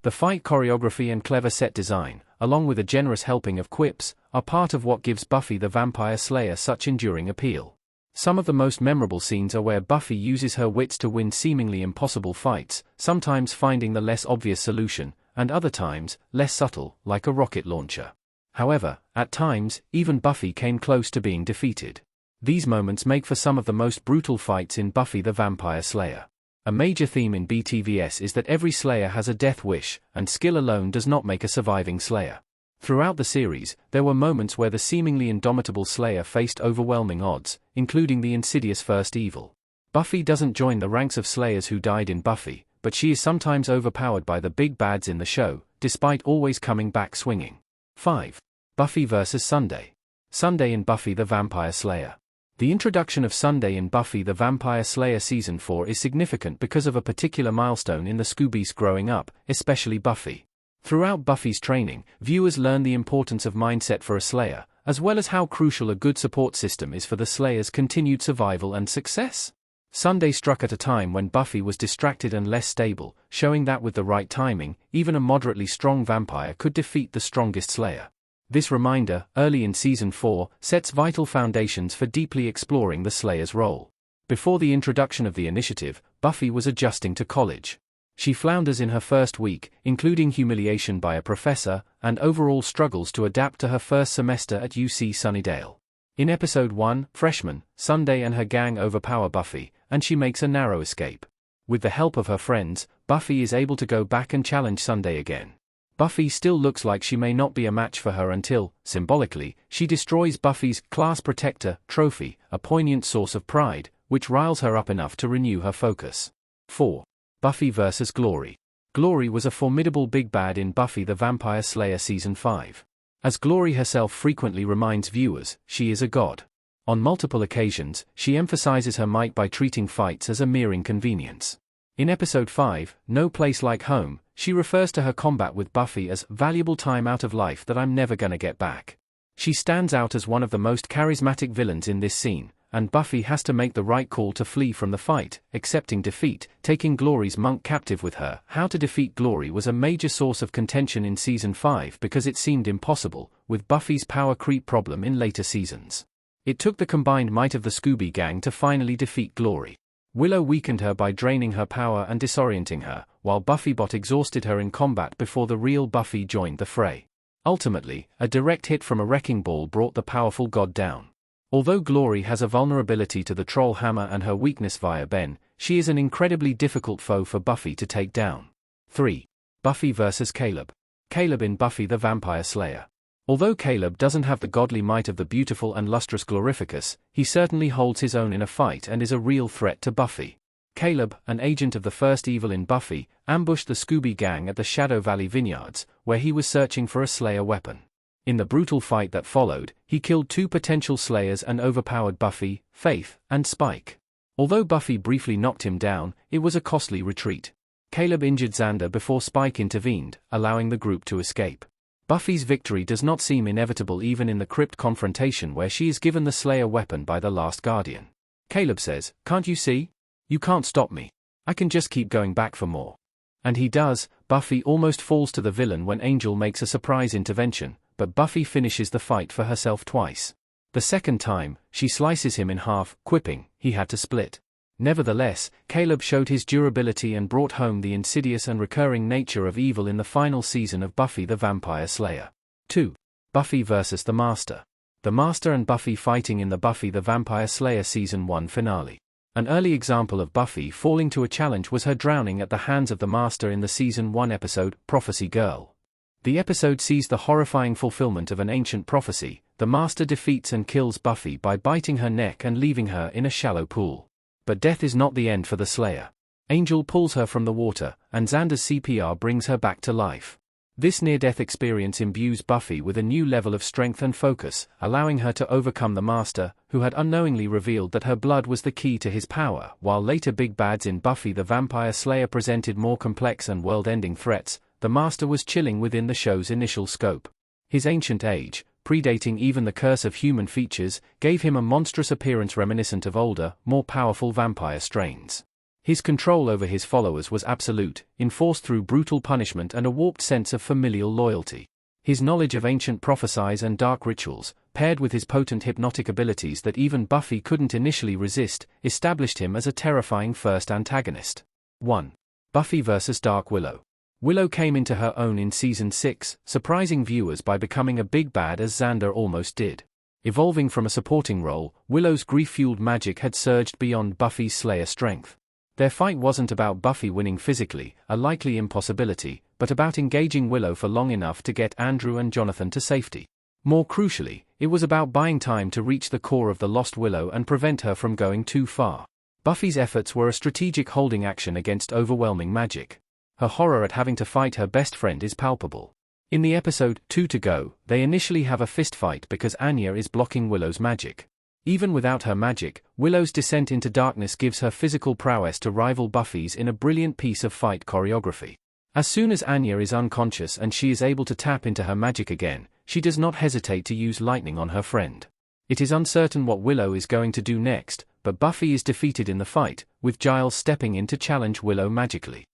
The fight choreography and clever set design, along with a generous helping of quips, are part of what gives Buffy the Vampire Slayer such enduring appeal. Some of the most memorable scenes are where Buffy uses her wits to win seemingly impossible fights, sometimes finding the less obvious solution, and other times, less subtle, like a rocket launcher. However, at times, even Buffy came close to being defeated. These moments make for some of the most brutal fights in Buffy the Vampire Slayer. A major theme in BTVS is that every Slayer has a death wish, and skill alone does not make a surviving Slayer. Throughout the series, there were moments where the seemingly indomitable Slayer faced overwhelming odds, including the insidious First Evil. Buffy doesn't join the ranks of Slayers who died in Buffy, but she is sometimes overpowered by the big bads in the show, despite always coming back swinging. 5. Buffy vs. Sunday. Sunday in Buffy the Vampire Slayer. The introduction of Sunday in Buffy the Vampire Slayer Season 4 is significant because of a particular milestone in the Scoobies growing up, especially Buffy. Throughout Buffy's training, viewers learn the importance of mindset for a Slayer, as well as how crucial a good support system is for the Slayer's continued survival and success. Sunday struck at a time when Buffy was distracted and less stable, showing that with the right timing, even a moderately strong vampire could defeat the strongest Slayer. This reminder, early in Season 4, sets vital foundations for deeply exploring the Slayer's role. Before the introduction of the initiative, Buffy was adjusting to college. She flounders in her first week, including humiliation by a professor, and overall struggles to adapt to her first semester at UC Sunnydale. In Episode 1, Freshman, Sunday and her gang overpower Buffy, and she makes a narrow escape. With the help of her friends, Buffy is able to go back and challenge Sunday again. Buffy still looks like she may not be a match for her until, symbolically, she destroys Buffy's Class Protector trophy, a poignant source of pride, which riles her up enough to renew her focus. 4. Buffy vs. Glory. Glory was a formidable big bad in Buffy the Vampire Slayer Season 5. As Glory herself frequently reminds viewers, she is a god. On multiple occasions, she emphasizes her might by treating fights as a mere inconvenience. In Episode 5, No Place Like Home, she refers to her combat with Buffy as valuable time out of life that I'm never gonna get back. She stands out as one of the most charismatic villains in this scene, and Buffy has to make the right call to flee from the fight, accepting defeat, taking Glory's monk captive with her. How to defeat Glory was a major source of contention in Season 5 because it seemed impossible, with Buffy's power creep problem in later seasons. It took the combined might of the Scooby Gang to finally defeat Glory. Willow weakened her by draining her power and disorienting her, while Buffybot exhausted her in combat before the real Buffy joined the fray. Ultimately, a direct hit from a wrecking ball brought the powerful god down. Although Glory has a vulnerability to the troll hammer and her weakness via Ben, she is an incredibly difficult foe for Buffy to take down. 3. Buffy vs. Caleb. Caleb in Buffy the Vampire Slayer. Although Caleb doesn't have the godly might of the beautiful and lustrous Glorificus, he certainly holds his own in a fight and is a real threat to Buffy. Caleb, an agent of the First Evil in Buffy, ambushed the Scooby Gang at the Shadow Valley Vineyards, where he was searching for a Slayer weapon. In the brutal fight that followed, he killed 2 potential Slayers and overpowered Buffy, Faith, and Spike. Although Buffy briefly knocked him down, it was a costly retreat. Caleb injured Xander before Spike intervened, allowing the group to escape. Buffy's victory does not seem inevitable even in the crypt confrontation where she is given the Slayer weapon by the last Guardian. Caleb says, "Can't you see? You can't stop me. I can just keep going back for more." And he does. Buffy almost falls to the villain when Angel makes a surprise intervention, but Buffy finishes the fight for herself twice. The second time, she slices him in half, quipping, he had to split. Nevertheless, Caleb showed his durability and brought home the insidious and recurring nature of evil in the final season of Buffy the Vampire Slayer. 2. Buffy vs. the Master. The Master and Buffy fighting in the Buffy the Vampire Slayer Season 1 finale. An early example of Buffy falling to a challenge was her drowning at the hands of the Master in the Season 1 episode, Prophecy Girl. The episode sees the horrifying fulfillment of an ancient prophecy. The Master defeats and kills Buffy by biting her neck and leaving her in a shallow pool. But death is not the end for the Slayer. Angel pulls her from the water, and Xander's CPR brings her back to life. This near-death experience imbues Buffy with a new level of strength and focus, allowing her to overcome the Master, who had unknowingly revealed that her blood was the key to his power. While later big bads in Buffy the Vampire Slayer presented more complex and world-ending threats, the Master was chilling within the show's initial scope. His ancient age, predating even the curse of human features, gave him a monstrous appearance reminiscent of older, more powerful vampire strains. His control over his followers was absolute, enforced through brutal punishment and a warped sense of familial loyalty. His knowledge of ancient prophecies and dark rituals, paired with his potent hypnotic abilities that even Buffy couldn't initially resist, established him as a terrifying first antagonist. 1. Buffy vs. Dark Willow. Willow came into her own in Season 6, surprising viewers by becoming a big bad as Xander almost did. Evolving from a supporting role, Willow's grief-fueled magic had surged beyond Buffy's Slayer strength. Their fight wasn't about Buffy winning physically, a likely impossibility, but about engaging Willow for long enough to get Andrew and Jonathan to safety. More crucially, it was about buying time to reach the core of the lost Willow and prevent her from going too far. Buffy's efforts were a strategic holding action against overwhelming magic. Her horror at having to fight her best friend is palpable. In the episode 2 to Go, they initially have a fistfight because Anya is blocking Willow's magic. Even without her magic, Willow's descent into darkness gives her physical prowess to rival Buffy's in a brilliant piece of fight choreography. As soon as Anya is unconscious and she is able to tap into her magic again, she does not hesitate to use lightning on her friend. It is uncertain what Willow is going to do next, but Buffy is defeated in the fight, with Giles stepping in to challenge Willow magically.